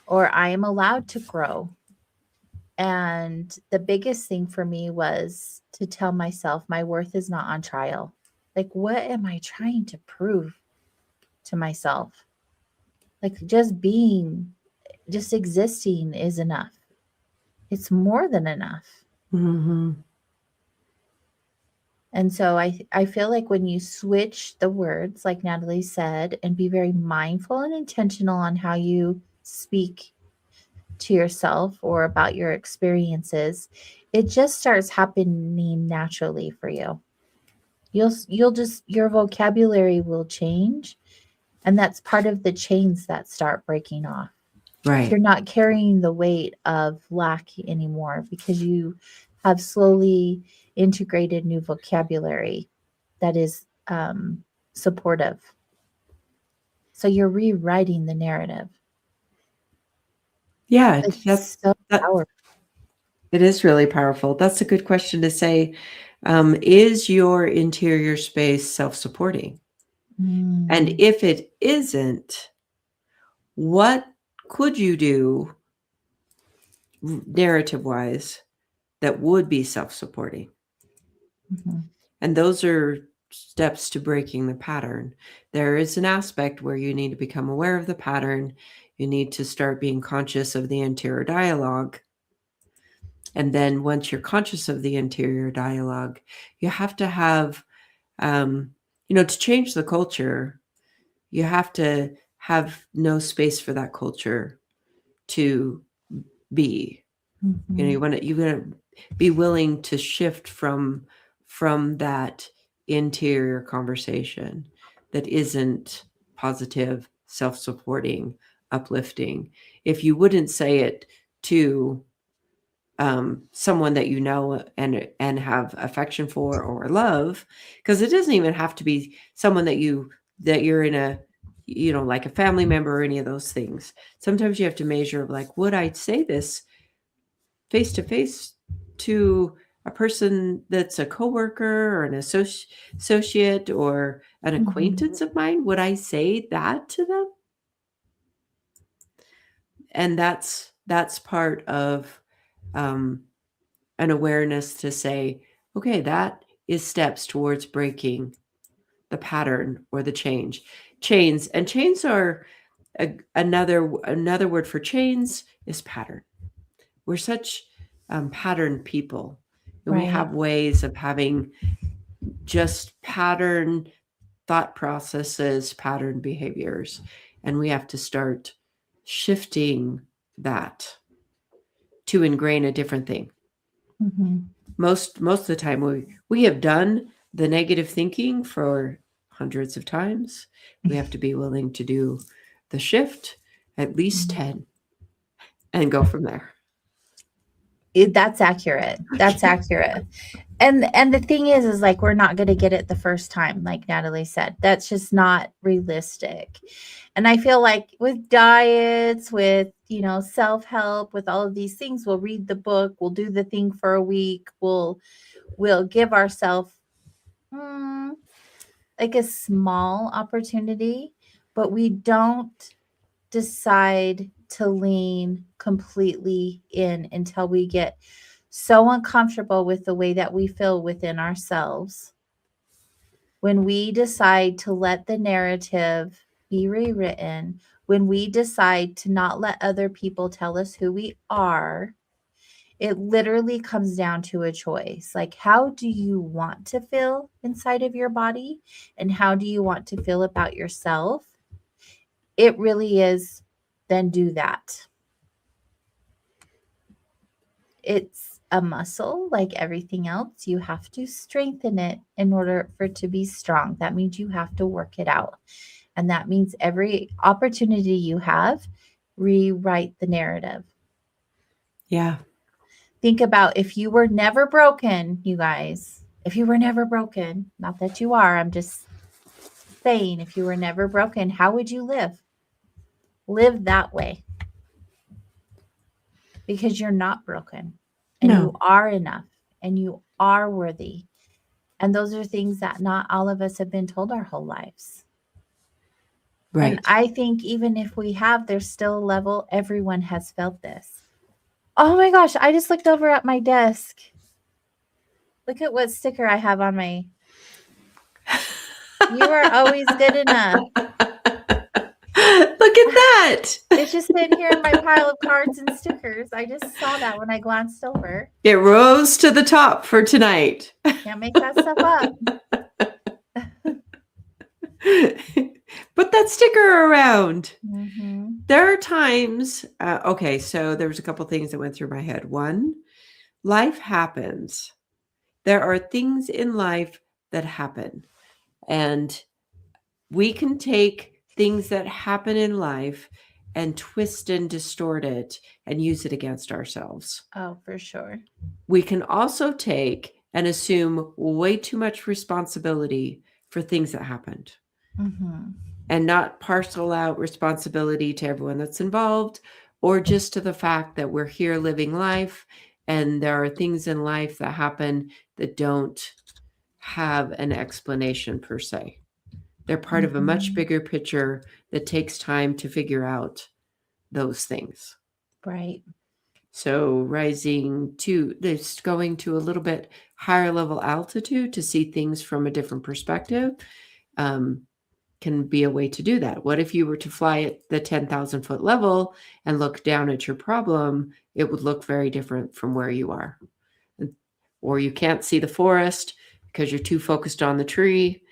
or I am allowed to grow. And the biggest thing for me was to tell myself my worth is not on trial. Like, what am I trying to prove to myself? Like, just existing is enough. It's more than enough. Hmm. And so I feel like when you switch the words, like Natalie said, and be very mindful and intentional on how you speak to yourself or about your experiences, it just starts happening naturally for you. You'll just your vocabulary will change, and that's part of the chains that start breaking off. Right. You're not carrying the weight of lack anymore because you have slowly integrated new vocabulary that is supportive. So you're rewriting the narrative. Yeah, It's so that powerful. it is really powerful. That's a good question to say. Is your interior space self-supporting? And Mm, if it isn't, what could you do narrative-wise that would be self-supporting? mhm. And those are steps to breaking the pattern. There is an aspect where you need to become aware of the pattern. You need to start being conscious of the interior dialogue. And then once you're conscious of the interior dialogue, you have to have, to change the culture, you have to have no space for that culture to be. You want to be willing to shift from that interior conversation that isn't positive, self-supporting, uplifting. If you wouldn't say it to someone that you know and have affection for or love, because it doesn't even have to be someone that you're in a, like a family member or any of those things. Sometimes you have to measure, like, would I say this face to face to a person that's a coworker or an associate or an acquaintance of mine? Would I say that to them? And that's part of an awareness to say, okay, that is steps towards breaking the pattern or the chains. And chains are another word for chains is pattern. We're such pattern people, and we have ways of having just pattern thought processes, pattern behaviors, and we have to start shifting that to ingrain a different thing. Most of the time we have done the negative thinking for hundreds of times. We have to be willing to do the shift at least 10 and go from there. That's accurate. That's accurate. And the thing is like, we're not going to get it the first time, like Natalie said. That's just not realistic. And I feel like with diets, with, self-help, with all of these things, we'll read the book, we'll do the thing for a week, we'll give ourselves like a small opportunity, but we don't decide to lean completely in until we get so uncomfortable with the way that we feel within ourselves. When we decide to let the narrative be rewritten, when we decide to not let other people tell us who we are, it literally comes down to a choice. Like, how do you want to feel inside of your body? And how do you want to feel about yourself? It really is, then do that. It's a muscle like everything else. You have to strengthen it in order for it to be strong. That means you have to work it out. And that means every opportunity you have, rewrite the narrative. Yeah. Think about if you were never broken, you guys, if you were never broken, not that you are, I'm just saying, if you were never broken, how would you live? Live that way. Because you're not broken and you are enough and you are worthy. And those are things that not all of us have been told our whole lives. Right. And I think even if we have, there's still a level, everyone has felt this. Oh my gosh, I just looked over at my desk. Look at what sticker I have on my. You are always good enough. Look at that. It's just sitting here in my pile of cards and stickers. I just saw that when I glanced over. It rose to the top for tonight. Can't make that stuff up. Put that sticker around. There are times, okay, so there was a couple things that went through my head. One, life happens. There are things in life that happen. And we can take things that happen in life and twist and distort it and use it against ourselves. Oh, for sure. We can also take and assume way too much responsibility for things that happened. And not parcel out responsibility to everyone that's involved, or just to the fact that we're here living life and there are things in life that happen that don't have an explanation per se. They're part of a much bigger picture that takes time to figure out those things. Right. So rising to this, going to a little bit higher level altitude to see things from a different perspective, um, can be a way to do that. What if you were to fly at the 10,000 foot level and look down at your problem? It would look very different from where you are. Or you can't see the forest because you're too focused on the tree.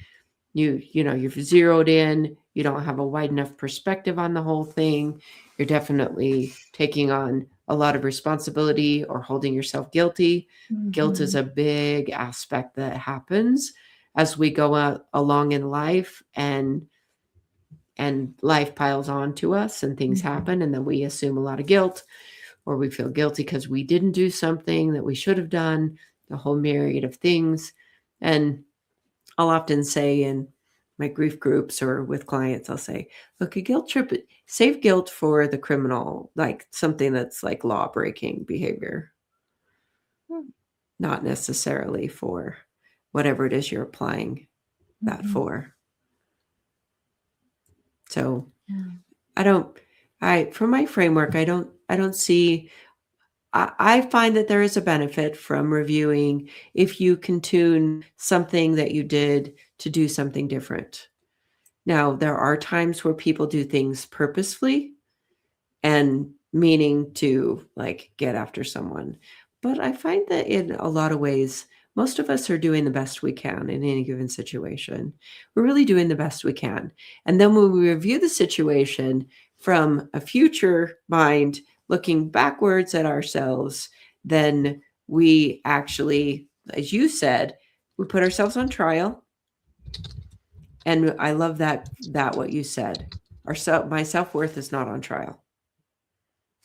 You've zeroed in, you don't have a wide enough perspective on the whole thing. You're definitely taking on a lot of responsibility or holding yourself guilty. Guilt is Mhm. a big aspect that happens as we go along in life, and life piles on to us and things Mhm. happen, and then we assume a lot of guilt, or we feel guilty because we didn't do something that we should have done, a whole myriad of things. And I'll often say in my grief groups or with clients, I'll say, look, a guilt trip, save guilt for the criminal, like something that's like law breaking behavior, Mm. not necessarily for whatever it is you're applying that Mhm. for. So Yeah. I don't, for my framework, I don't see, I find that there is a benefit from reviewing if you can tune something that you did to do something different. Now, there are times where people do things purposefully and meaning to like get after someone. But I find that in a lot of ways, most of us are doing the best we can in any given situation. We're really doing the best we can. And then when we review the situation from a future mind, looking backwards at ourselves, then we actually, as you said, we put ourselves on trial. And I love that what you said. My self-worth is not on trial.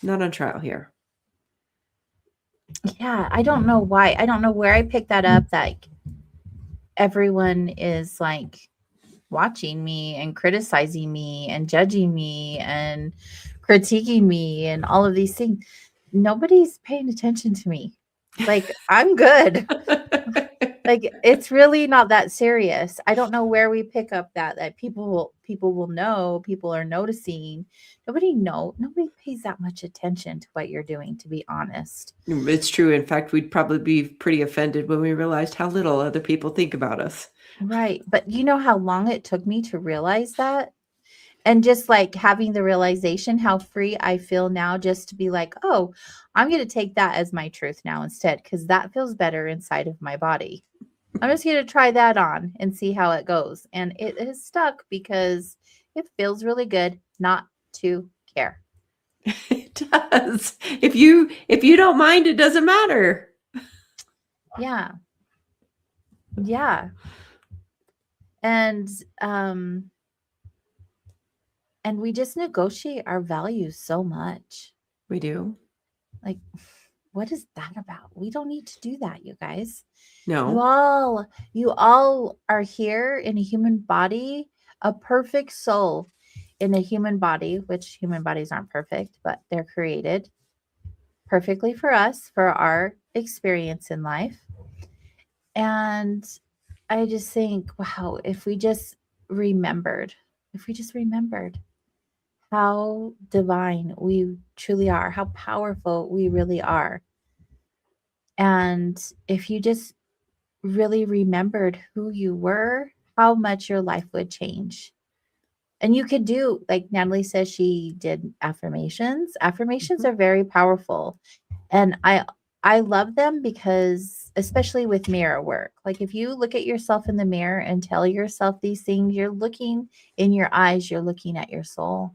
Not on trial here. Yeah, I don't know why. I don't know where I picked that up. That everyone is like watching me and criticizing me and judging me and critiquing me and all of these things. Nobody's paying attention to me. Like, I'm good. Like, it's really not that serious. I don't know where we pick up that people will know, people are noticing. Nobody pays that much attention to what you're doing, to be honest. It's true. In fact, we'd probably be pretty offended when we realized how little other people think about us. Right. But you know how long it took me to realize that? And just like having the realization how free I feel now, just to be like, oh, I'm going to take that as my truth now instead, because that feels better inside of my body. I'm just going to try that on and see how it goes. And it has stuck because it feels really good not to care. It does. If you don't mind, it doesn't matter. Yeah. Yeah. And um and we just negotiate our values so much. We do. Like, what is that about? We don't need to do that, you guys. You No. all you all are here in a human body, a perfect soul in a human body, which human bodies aren't perfect, but they're created perfectly for us, for our experience in life. And I just think, wow, if we just remembered how divine we truly are, how powerful we really are. And if you just really remembered who you were, how much your life would change. And you could do, like Natalie says, she did affirmations. Affirmations Mhm. are very powerful. And I love them because especially with mirror work. Like if you look at yourself in the mirror and tell yourself these things, you're looking in your eyes, you're looking at your soul.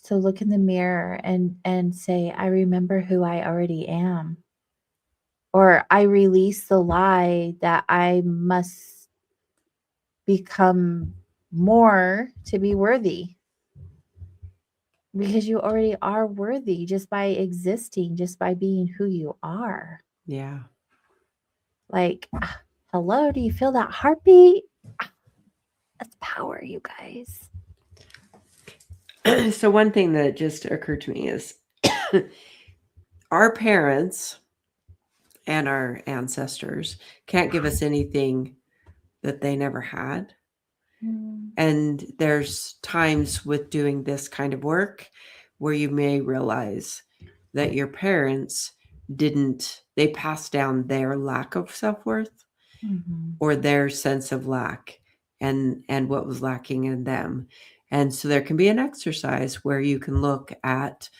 So look in the mirror and say, I remember who I already am. Or I release the lie that I must become more to be worthy, because you already are worthy just by existing, just by being who you are. Yeah. Like, hello, do you feel that heartbeat? That's power, you guys. So one thing that just occurred to me is our parents and our ancestors can't give us anything that they never had. Mm. And there's times with doing this kind of work where you may realize that your parents didn't, they passed down their lack of self-worth Mm-hmm. or their sense of lack and what was lacking in them. And so there can be an exercise where you can look at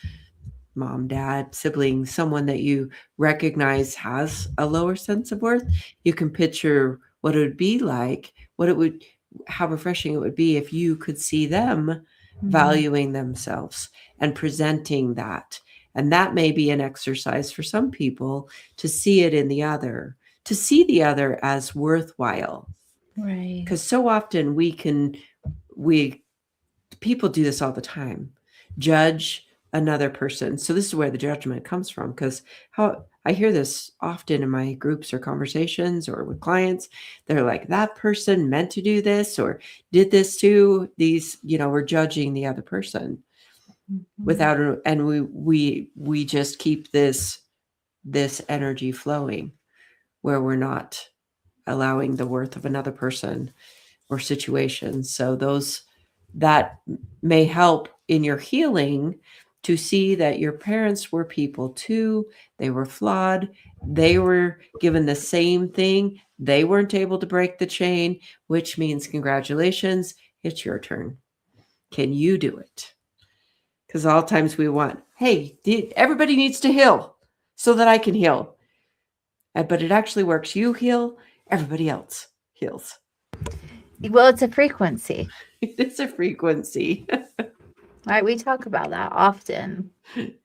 mom, dad, siblings, someone that you recognize has a lower sense of worth. You can picture what it would be like, what it would, how refreshing it would be if you could see them Mm-hmm. valuing themselves and presenting that. And that may be an exercise for some people to see it in the other, to see the other as worthwhile. Right. Because so often we people do this all the time, judge another person. So this is where the judgment comes from, because how I hear this often in my groups or conversations or with clients. They're like, that person meant to do this or did this too. These, we're judging the other person Mm-hmm. without, and we just keep this energy flowing where we're not allowing the worth of another person or situations. So that may help in your healing to see that your parents were people too. They were flawed. They were given the same thing. They weren't able to break the chain, which means congratulations, it's your turn. Can you do it? Because all times we want, hey, everybody needs to heal so that I can heal. But it actually works. You heal, everybody else heals. Well, it's a frequency, It's a frequency. right? We talk about that often.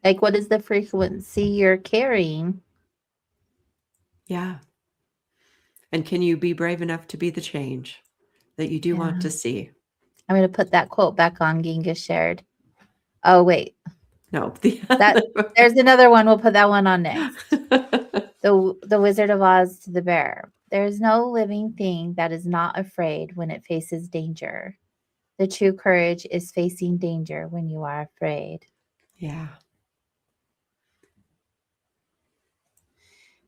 Like, what is the frequency you're carrying? Yeah. And can you be brave enough to be the change that you do want Yeah. to see? I'm going to put that quote back on Ginga shared. Oh, wait. No. That there's another one. We'll put that one on next. The Wizard of Oz to the bear. There is no living thing that is not afraid when it faces danger. The true courage is facing danger when you are afraid. Yeah.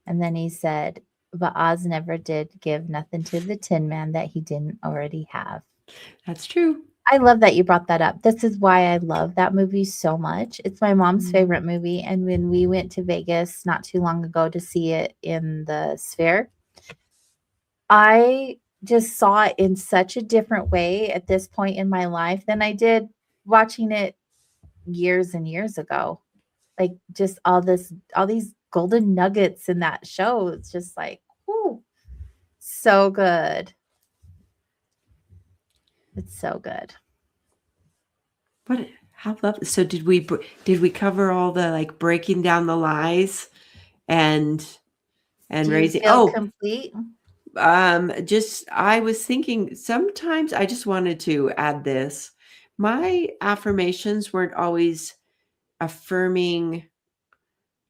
And then he said, but Oz never did give nothing to the Tin Man that he didn't already have. That's true. I love that you brought that up. This is why I love that movie so much. It's my mom's favorite movie. And when we went to Vegas not too long ago to see it in the Sphere, I just saw it in such a different way at this point in my life than I did watching it years and years ago. Like just all these golden nuggets in that show. It's just like, whoo, so good. It's so good. What? How lovely. So did we cover all the like breaking down the lies and Do you raising? feel Oh, complete? just I was thinking sometimes I just wanted to add this. My affirmations weren't always affirming.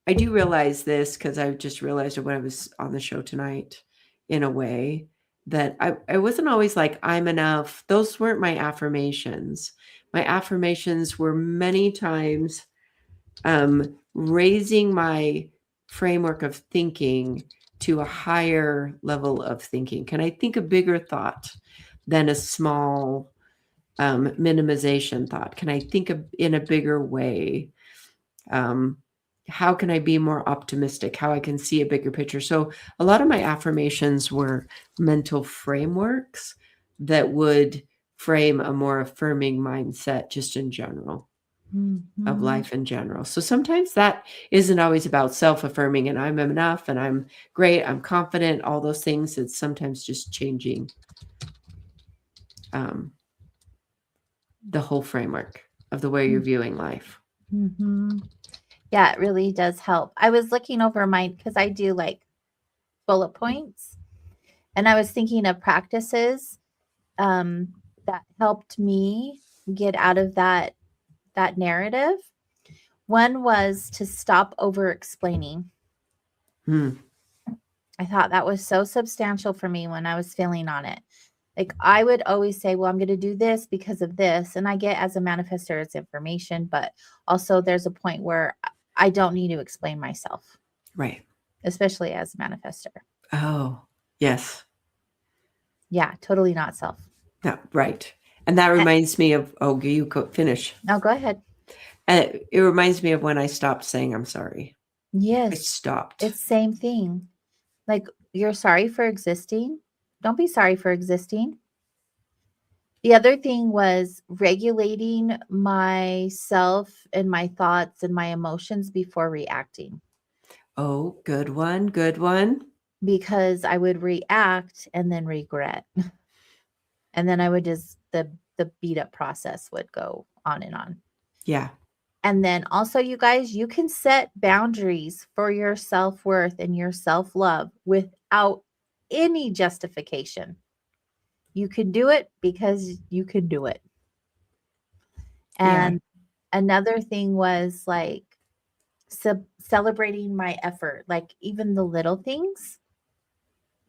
I do realize this because I just realized it when I was on the show tonight, in a way that I wasn't always like, I'm enough. Those weren't my affirmations. My affirmations were many times raising my framework of thinking to a higher level of thinking. Can I think a bigger thought than a small minimization thought? Can I think in a bigger way? How can I be more optimistic? How I can see a bigger picture. So a lot of my affirmations were mental frameworks that would frame a more affirming mindset just in general of Mhm. life in general. So sometimes that isn't always about self-affirming and I'm enough and I'm great, I'm confident, all those things. It's sometimes just changing um, the whole framework of the way you're viewing life. Mhm. Yeah, it really does help. I was looking over mine because I do like bullet points, and I was thinking of practices um, that helped me get out of that narrative. One was to stop over explaining. Hmm. I thought that was so substantial for me when I was feeling on it. Like I would always say, well, I'm going to do this because of this. And I get as a manifester, it's information, but also there's a point where I don't need to explain myself, Right. especially as a manifester. Oh, yes. Yeah, totally not self. Yeah, right. And that reminds me of, you finish. Now go ahead. It reminds me of when I stopped saying I'm sorry. I Yes, stopped. it's same thing. Like, you're sorry for existing. Don't be sorry for existing. The other thing was regulating myself and my thoughts and my emotions before reacting, Oh, good one. Good one. because I would react and then regret. And then I would just the beat up process would go on and on. Yeah. And then also, you guys, you can set boundaries for your self-worth and your self-love without any justification. You can do it because you can do it. Yeah. And another thing was like celebrating my effort, like even the little things,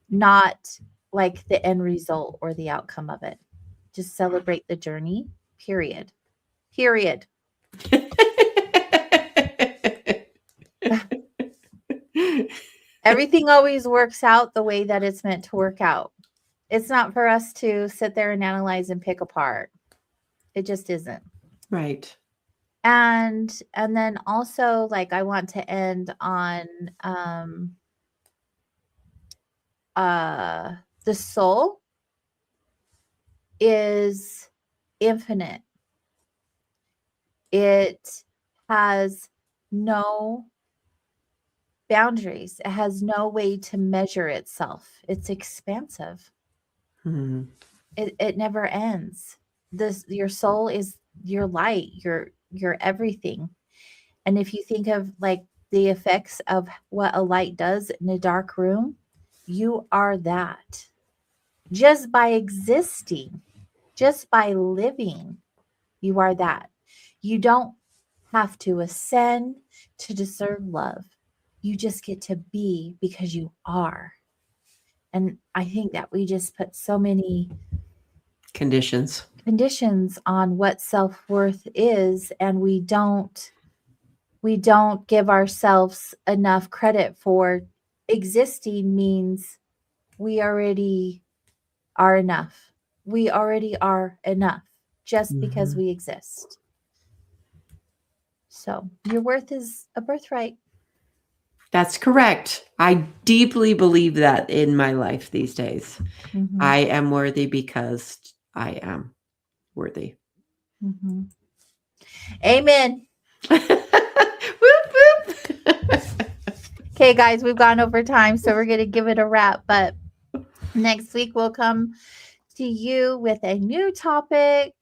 not like the end result or the outcome of it. Just celebrate the journey, period. Period. Everything always works out the way that it's meant to work out. It's not for us to sit there and analyze and pick apart. It just isn't. Right. And then also, like, I want to end on uh the soul is infinite. It has no boundaries. It has no way to measure itself. It's expansive. Hmm. It never ends. This Your soul is your light, your everything. And if you think of like the effects of what a light does in a dark room, you are that. Just by existing, just by living, you are that. You don't have to ascend to deserve love. You just get to be because you are. And I think that we just put so many Conditions. conditions on what self-worth is, and we don't give ourselves enough credit for existing. Means we already are enough. We already are enough just because Hmm. we exist. So your worth is a birthright. That's correct. I deeply believe that in my life these days. Hmm. I am worthy because I am worthy. Hmm. Amen. Whoop, whoop. Okay, guys, we've gone over time, so we're going to give it a wrap. But next week, we'll come to you with a new topic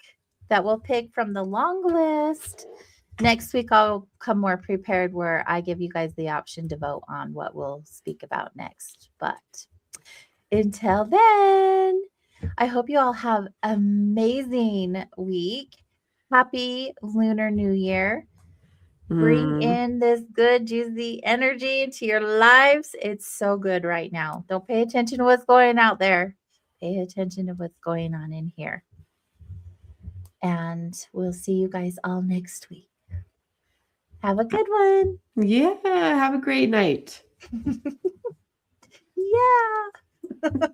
that we'll pick from the long list. Next week, I'll come more prepared where I give you guys the option to vote on what we'll speak about next. But until then, I hope you all have amazing week. Happy Lunar New Year. Bring Mm, in this good, juicy energy into your lives. It's so good right now. Don't pay attention to what's going out there. Pay attention to what's going on in here. And we'll see you guys all next week. Have a good one. yeah. Have a great night. Yeah.